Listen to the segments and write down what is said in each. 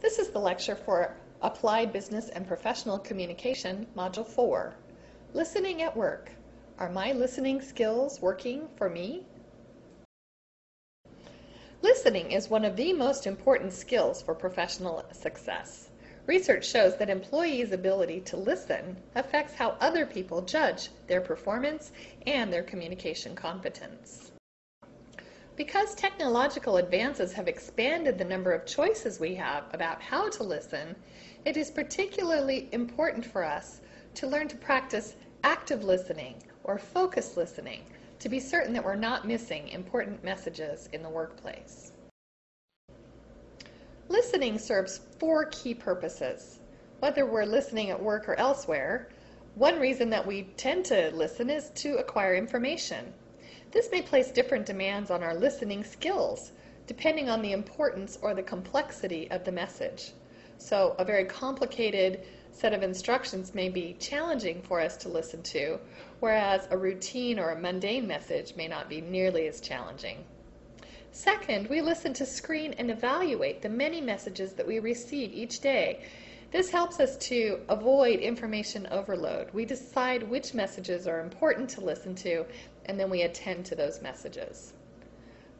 This is the lecture for Applied Business and Professional Communication, Module 4. Listening at Work. Are my listening skills working for me? Listening is one of the most important skills for professional success. Research shows that employees' ability to listen affects how other people judge their performance and their communication competence. Because technological advances have expanded the number of choices we have about how to listen, it is particularly important for us to learn to practice active listening or focused listening to be certain that we're not missing important messages in the workplace. Listening serves 4 key purposes. Whether we're listening at work or elsewhere, one reason that we tend to listen is to acquire information. This may place different demands on our listening skills, depending on the importance or the complexity of the message. So a very complicated set of instructions may be challenging for us to listen to, whereas a routine or a mundane message may not be nearly as challenging. Second, we listen to screen and evaluate the many messages that we receive each day. This helps us to avoid information overload. We decide which messages are important to listen to, and then we attend to those messages.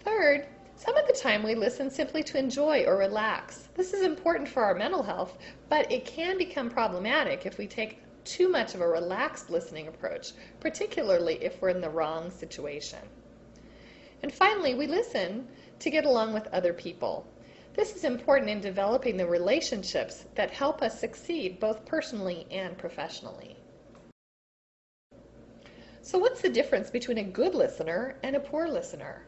Third, some of the time we listen simply to enjoy or relax. This is important for our mental health, but it can become problematic if we take too much of a relaxed listening approach, particularly if we're in the wrong situation. And finally, we listen to get along with other people. This is important in developing the relationships that help us succeed both personally and professionally. So what's the difference between a good listener and a poor listener?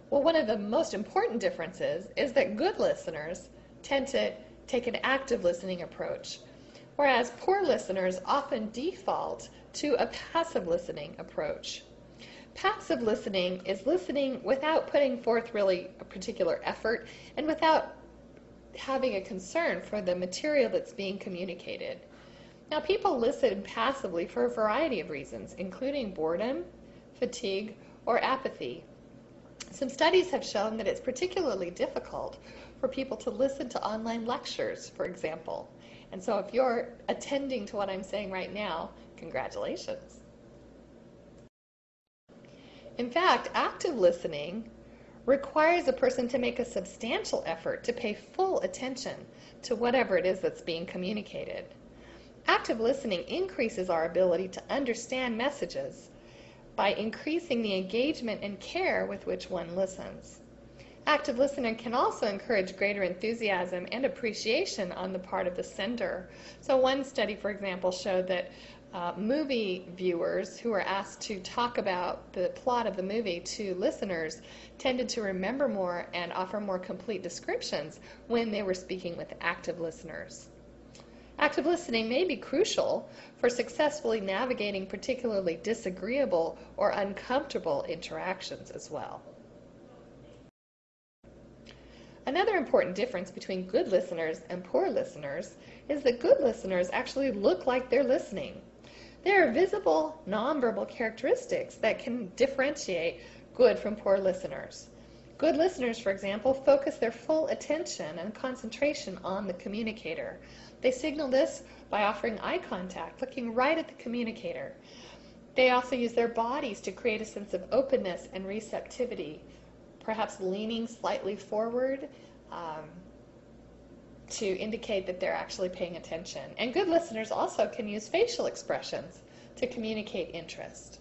Well, one of the most important differences is that good listeners tend to take an active listening approach, whereas poor listeners often default to a passive listening approach. Passive listening is listening without putting forth really a particular effort and without having a concern for the material that's being communicated. Now, people listen passively for a variety of reasons, including boredom, fatigue, or apathy. Some studies have shown that it's particularly difficult for people to listen to online lectures, for example. And so if you're attending to what I'm saying right now, congratulations. In fact, active listening requires a person to make a substantial effort to pay full attention to whatever it is that's being communicated. Active listening increases our ability to understand messages by increasing the engagement and care with which one listens. Active listening can also encourage greater enthusiasm and appreciation on the part of the sender. So one study, for example, showed that movie viewers who were asked to talk about the plot of the movie to listeners tended to remember more and offer more complete descriptions when they were speaking with active listeners. Active listening may be crucial for successfully navigating particularly disagreeable or uncomfortable interactions as well. Another important difference between good listeners and poor listeners is that good listeners actually look like they're listening. There are visible nonverbal characteristics that can differentiate good from poor listeners. Good listeners, for example, focus their full attention and concentration on the communicator. They signal this by offering eye contact, looking right at the communicator. They also use their bodies to create a sense of openness and receptivity, perhaps leaning slightly forward to indicate that they're actually paying attention. And good listeners also can use facial expressions to communicate interest.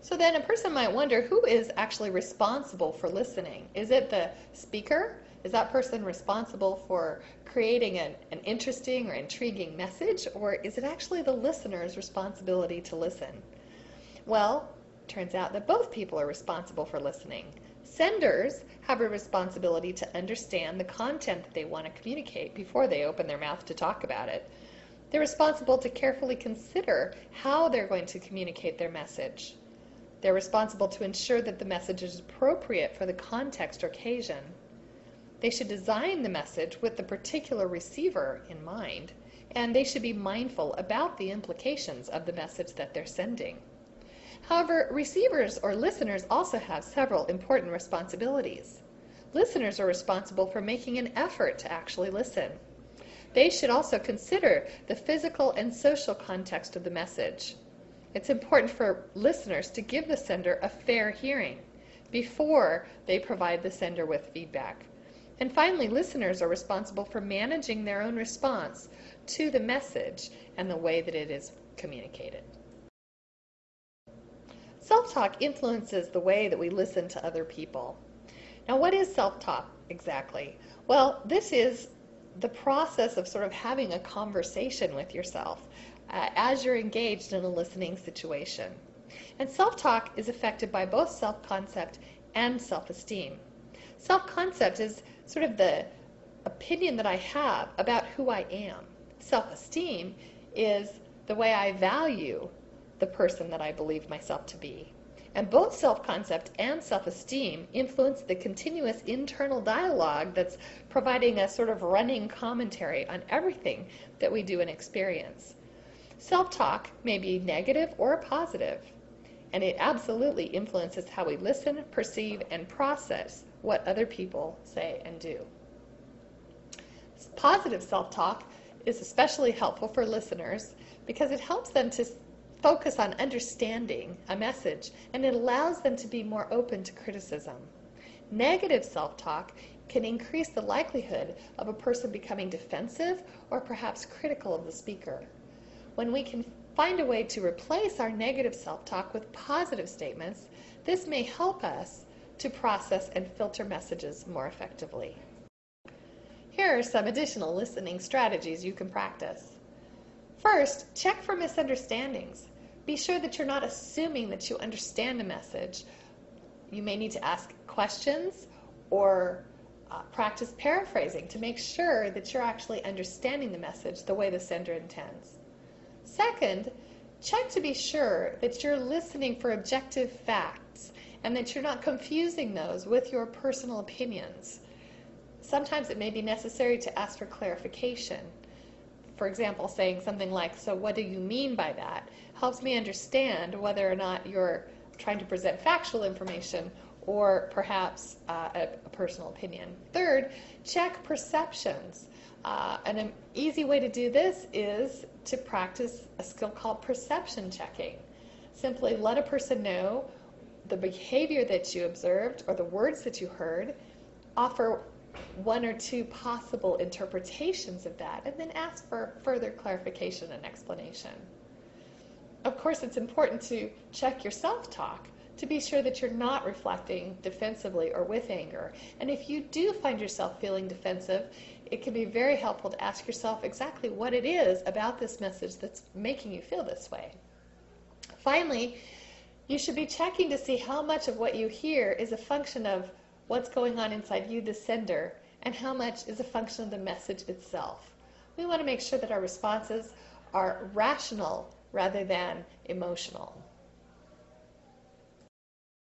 So then a person might wonder, who is actually responsible for listening? Is it the speaker? Is that person responsible for creating an interesting or intriguing message? Or is it actually the listener's responsibility to listen? Well, it turns out that both people are responsible for listening. Senders have a responsibility to understand the content that they want to communicate before they open their mouth to talk about it. They're responsible to carefully consider how they're going to communicate their message. They're responsible to ensure that the message is appropriate for the context or occasion. They should design the message with the particular receiver in mind, and they should be mindful about the implications of the message that they're sending. However, receivers or listeners also have several important responsibilities. Listeners are responsible for making an effort to actually listen. They should also consider the physical and social context of the message. It's important for listeners to give the sender a fair hearing before they provide the sender with feedback. And finally, listeners are responsible for managing their own response to the message and the way that it is communicated. Self-talk influences the way that we listen to other people. Now, what is self-talk exactly? Well, this is the process of sort of having a conversation with yourself as you're engaged in a listening situation. And self-talk is affected by both self-concept and self-esteem. Self-concept is sort of the opinion that I have about who I am. Self-esteem is the way I value the person that I believe myself to be. And both self-concept and self-esteem influence the continuous internal dialogue that's providing a sort of running commentary on everything that we do and experience. Self-talk may be negative or positive, and it absolutely influences how we listen, perceive, and process what other people say and do. Positive self-talk is especially helpful for listeners because it helps them to focus on understanding a message, and it allows them to be more open to criticism. Negative self-talk can increase the likelihood of a person becoming defensive or perhaps critical of the speaker. When we can find a way to replace our negative self-talk with positive statements, this may help us to process and filter messages more effectively. Here are some additional listening strategies you can practice. First, check for misunderstandings. Be sure that you're not assuming that you understand a message. You may need to ask questions or practice paraphrasing to make sure that you're actually understanding the message the way the sender intends. Second, check to be sure that you're listening for objective facts and that you're not confusing those with your personal opinions. Sometimes it may be necessary to ask for clarification. For example, saying something like, "So what do you mean by that?" helps me understand whether or not you're trying to present factual information or perhaps a personal opinion. Third, check perceptions. An easy way to do this is to practice a skill called perception checking. Simply let a person know the behavior that you observed or the words that you heard, offer one or two possible interpretations of that, and then ask for further clarification and explanation. Of course, it's important to check your self-talk to be sure that you're not reflecting defensively or with anger. And if you do find yourself feeling defensive, it can be very helpful to ask yourself exactly what it is about this message that's making you feel this way. Finally, you should be checking to see how much of what you hear is a function of what's going on inside you, the sender, and how much is a function of the message itself. We want to make sure that our responses are rational rather than emotional.